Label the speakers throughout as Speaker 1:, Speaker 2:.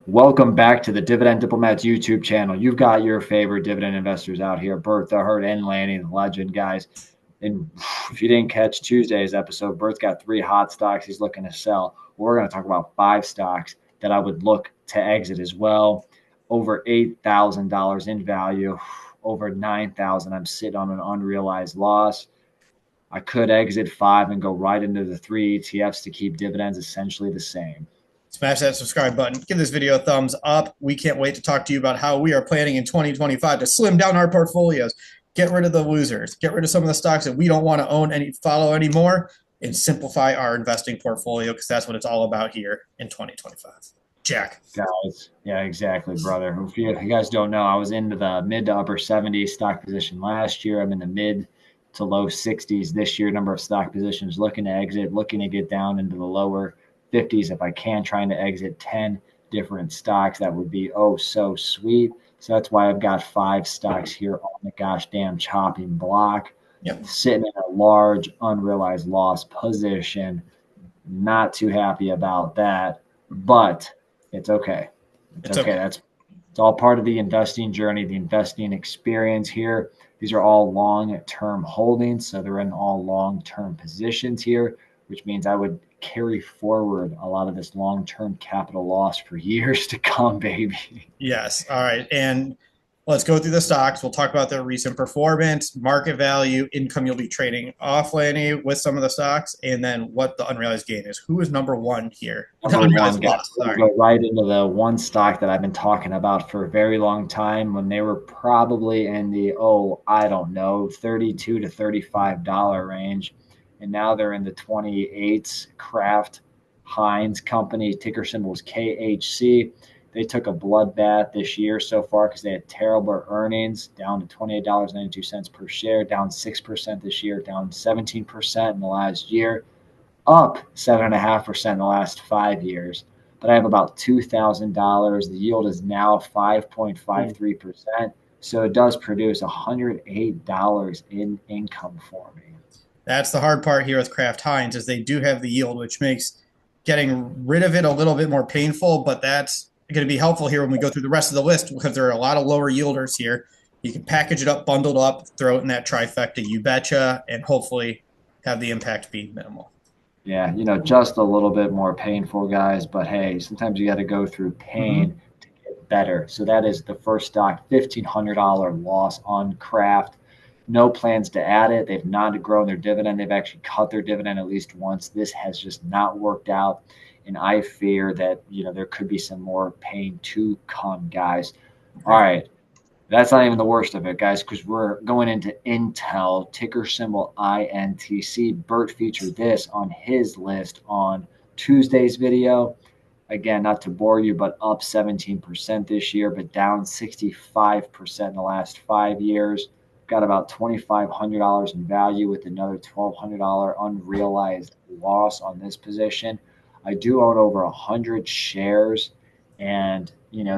Speaker 1: Welcome back to the Dividend Diplomats YouTube channel. You've got your favorite dividend investors out here, Bert, the Herd, and Lanny, the legend, guys. And if you didn't catch Tuesday's episode, Bert's got 3 hot stocks he's looking to sell. We're going to talk about 5 stocks that I would look to exit as well. Over $8,000 in value, over $9,000. I'm sitting on an unrealized loss. I could exit 5 and go right into the 3 ETFs to keep dividends essentially the same.
Speaker 2: Smash that subscribe button. Give this video a thumbs up. We can't wait to talk to you about how we are planning in 2025 to slim down our portfolios, get rid of the losers, get rid of some of the stocks that we don't want to own and follow anymore, and simplify our investing portfolio because that's what it's all about here in 2025. Jack.
Speaker 1: Guys, yeah, exactly, brother. If you guys don't know, I was into the mid to upper 70s stock position last year. I'm in the mid to low 60s this year. Number of stock positions, looking to exit, looking to get down into the lower 50s if I can, trying to exit 10 different stocks. That would be oh so sweet. So that's why I've got 5 stocks here on the gosh damn chopping block.
Speaker 2: Yep.
Speaker 1: Sitting in a large unrealized loss position. Not too happy about that, but it's okay. It's okay. It's all part of the investing journey, the investing experience here. These are all long-term holdings, so they're in all long-term positions here, which means I would carry forward a lot of this long-term capital loss for years to come, baby.
Speaker 2: Yes. All right. And let's go through the stocks. We'll talk about their recent performance, market value, income you'll be trading off, Lanny, with some of the stocks, and then what the unrealized gain is. Who is number one here?
Speaker 1: Number one, guys, we'll go right into the one stock that I've been talking about for a very long time when they were probably in the, I don't know, $32 to $35 range. And now they're in the 28s. Kraft, Heinz company, ticker symbol is KHC. They took a bloodbath this year so far because they had terrible earnings, down to $28.92 per share, down 6% this year, down 17% in the last year, up 7.5% in the last 5 years. But I have about $2,000. The yield is now 5.53%. So it does produce $108 in income for me.
Speaker 2: That's the hard part here with Kraft Heinz is they do have the yield, which makes getting rid of it a little bit more painful, but that's going to be helpful here when we go through the rest of the list because there are a lot of lower yielders here. You can package it up, bundled up, throw it in that trifecta, you betcha, and hopefully have the impact be minimal.
Speaker 1: Yeah, just a little bit more painful, guys, but hey, sometimes you got to go through pain to get better. So that is the first stock, $1,500 loss on Kraft. No plans to add it. They've not grown their dividend. They've actually cut their dividend at least once. This has just not worked out. And I fear that, there could be some more pain to come, guys. All right. That's not even the worst of it, guys, because we're going into Intel, ticker symbol INTC. Bert featured this on his list on Tuesday's video. Again, not to bore you, but up 17% this year, but down 65% in the last 5 years. Got about $2,500 in value with another $1,200 unrealized loss on this position. I do own over 100 shares. And,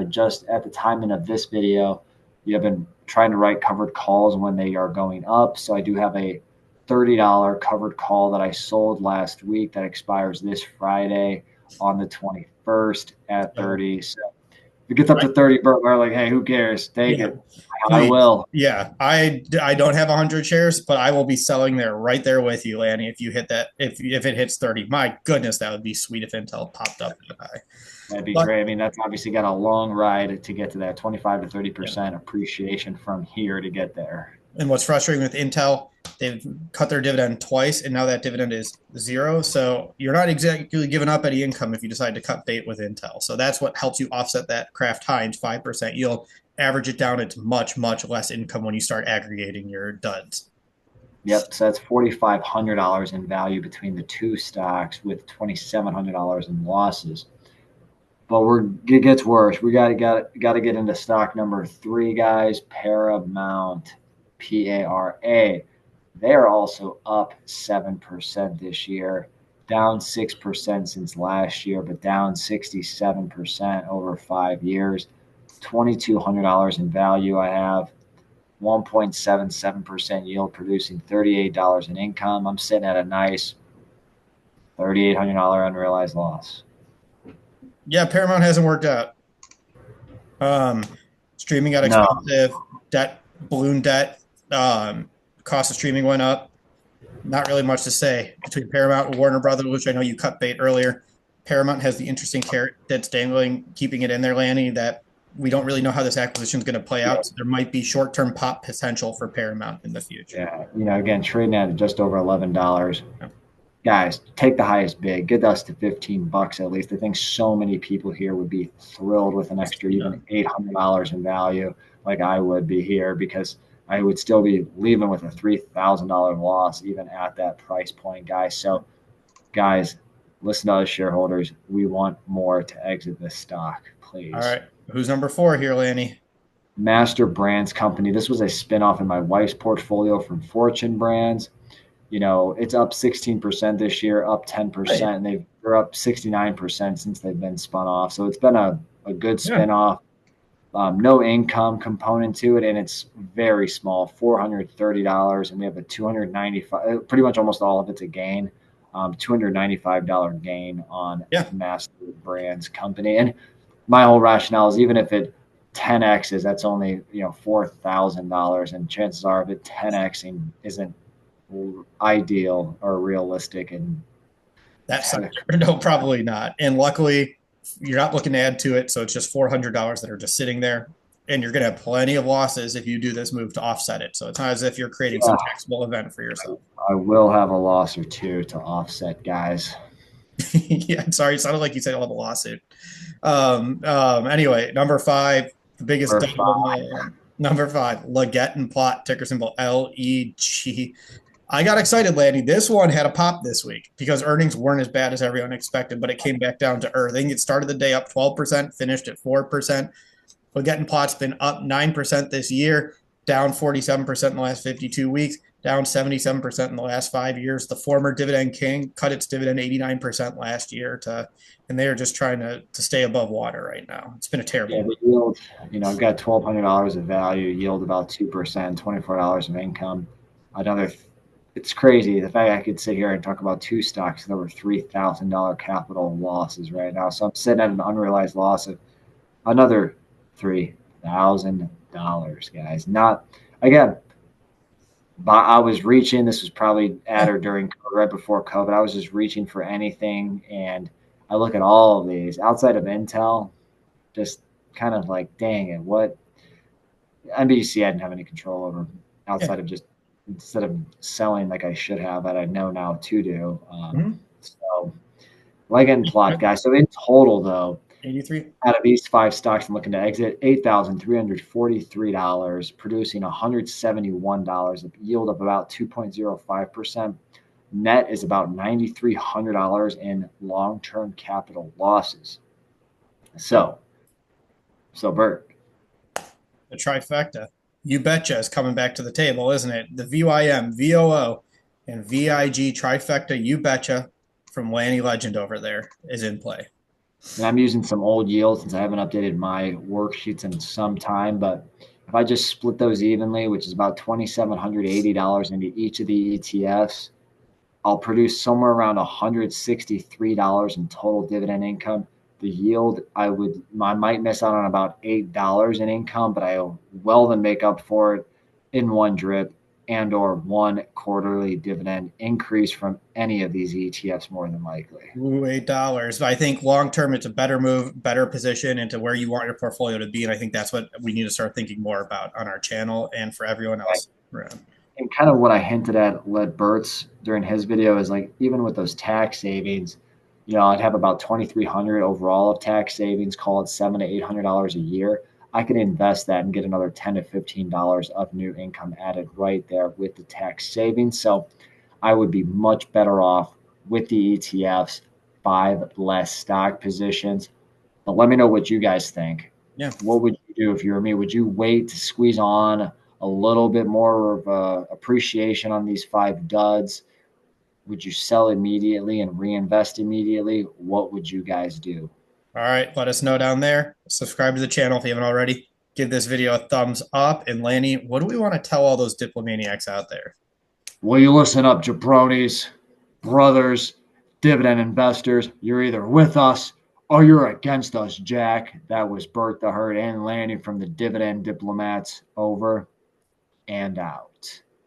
Speaker 1: just at the timing of this video, I've been trying to write covered calls when they are going up. So I do have a $30 covered call that I sold last week that expires this Friday on the 21st at 30. So if it gets up to 30, Bert, we're like, hey, who cares? Take it. I will.
Speaker 2: Yeah, I don't have 100 shares, but I will be selling there right there with you, Lanny. If you hit that, if it hits 30, my goodness, that would be sweet if Intel popped up that high.
Speaker 1: That'd be great. I mean, that's obviously got a long ride to get to that 25 to 30% appreciation from here to get there.
Speaker 2: And what's frustrating with Intel, they've cut their dividend twice, and now that dividend is 0. So you're not exactly giving up any income if you decide to cut bait with Intel. So that's what helps you offset that Kraft Heinz 5% yield. Average it down, it's much, much less income when you start aggregating your duds.
Speaker 1: Yep, so that's $4,500 in value between the two stocks with $2,700 in losses. But it gets worse. We got to get into stock number 3, guys. Paramount, PARA. They are also up 7% this year, down 6% since last year, but down 67% over 5 years. $2,200 in value I have, 1.77% yield, producing $38 in income. I'm sitting at a nice $3,800 unrealized loss.
Speaker 2: Yeah, Paramount hasn't worked out. Streaming got
Speaker 1: No.
Speaker 2: expensive. Balloon debt. Cost of streaming went up. Not really much to say between Paramount and Warner Brothers, which I know you cut bait earlier. Paramount has the interesting carrot that's dangling, keeping it in there, Lanny, that we don't really know how this acquisition is going to play out. So there might be short-term pop potential for Paramount in the future.
Speaker 1: Yeah. Again, trading at just over $11.
Speaker 2: Yeah.
Speaker 1: Guys, take the highest bid. Get us to $15 at least. I think so many people here would be thrilled with an extra even $800 in value, like I would be here, because I would still be leaving with a $3,000 loss even at that price point, guys. So, guys, listen to us shareholders. We want more to exit this stock, please.
Speaker 2: All right. Who's number 4 here, Lanny?
Speaker 1: MasterBrands Company. This was a spinoff in my wife's portfolio from Fortune Brands. It's up 16% this year, up 10%, and they're up 69% since they've been spun off. So it's been a good spinoff. No income component to it, and it's very small, $430, and we have a $295. Pretty much almost all of it's a gain, $295 gain on MasterBrands Company. And my whole rationale is even if it 10x's, that's only $4,000, and chances are if it 10xing isn't ideal or realistic, and
Speaker 2: that's no, probably not. And luckily you're not looking to add to it, so it's just $400 that are just sitting there, and you're going to have plenty of losses if you do this move to offset it. So it's not as if you're creating some taxable event for yourself.
Speaker 1: I will have a loss or two to offset, guys.
Speaker 2: Yeah, sorry, it sounded like you said you'll have a lawsuit. Anyway, number 5, the biggest number 5, Leggett Platt, ticker symbol LEG. I got excited, Lanny. This one had a pop this week because earnings weren't as bad as everyone expected, but it came back down to earth. I think it started the day up 12%, finished at 4%. Leggett Platt's been up 9% this year, down 47% in the last 52 weeks, down 77% in the last 5 years. The former Dividend King cut its dividend 89% last year, and they are just trying to stay above water right now. It's been a terrible.
Speaker 1: Yeah, the yield, I've got $1,200 of value, yield about 2%, $24 of income. It's crazy. The fact I could sit here and talk about 2 stocks that were $3,000 capital losses right now. So I'm sitting at an unrealized loss of another $3,000, guys. Not, again, I was reaching, this was probably at or during, right before COVID. I was just reaching for anything. And I look at all of these outside of Intel, just kind of like, dang it, what NBC I didn't have any control over outside of just, instead of selling like I should have, that I know now to do. So Leggett Platt, guys. So in total, though,
Speaker 2: 83
Speaker 1: out of these 5 stocks I'm looking to exit, $8,343, producing $171, a yield of about 2.05%. Net is about $9,300 in long-term capital losses. So Bert,
Speaker 2: the trifecta. You betcha is coming back to the table, isn't it? The VYM, VOO, and VIG trifecta, you betcha, from Lanny Legend over there is in play.
Speaker 1: And I'm using some old yields since I haven't updated my worksheets in some time. But if I just split those evenly, which is about $2,780 into each of the ETFs, I'll produce somewhere around $163 in total dividend income. The yield, I might miss out on about $8 in income, but I'll well then make up for it in one drip and or one quarterly dividend increase from any of these ETFs, more than likely.
Speaker 2: Ooh, $8. I think long term it's a better move, better position into where you want your portfolio to be. And I think that's what we need to start thinking more about on our channel and for everyone else. Right.
Speaker 1: And kind of what I hinted at Bert's during his video is like, even with those tax savings, I'd have about $2,300 overall of tax savings, call it $700 to $800 a year. I could invest that and get another $10 to $15 of new income added right there with the tax savings. So I would be much better off with the ETFs, 5 less stock positions. But let me know what you guys think.
Speaker 2: Yeah.
Speaker 1: What would you do if you were me? Would you wait to squeeze on a little bit more of appreciation on these 5 duds? Would you sell immediately and reinvest immediately? What would you guys do?
Speaker 2: All right. Let us know down there. Subscribe to the channel if you haven't already. Give this video a thumbs up. And Lanny, what do we want to tell all those diplomaniacs out there?
Speaker 1: Well, you listen up, jabronis, brothers, dividend investors. You're either with us Oh, you're against us, Jack. That was Bert the Herd and Lanny from the Dividend Diplomats. Over and out.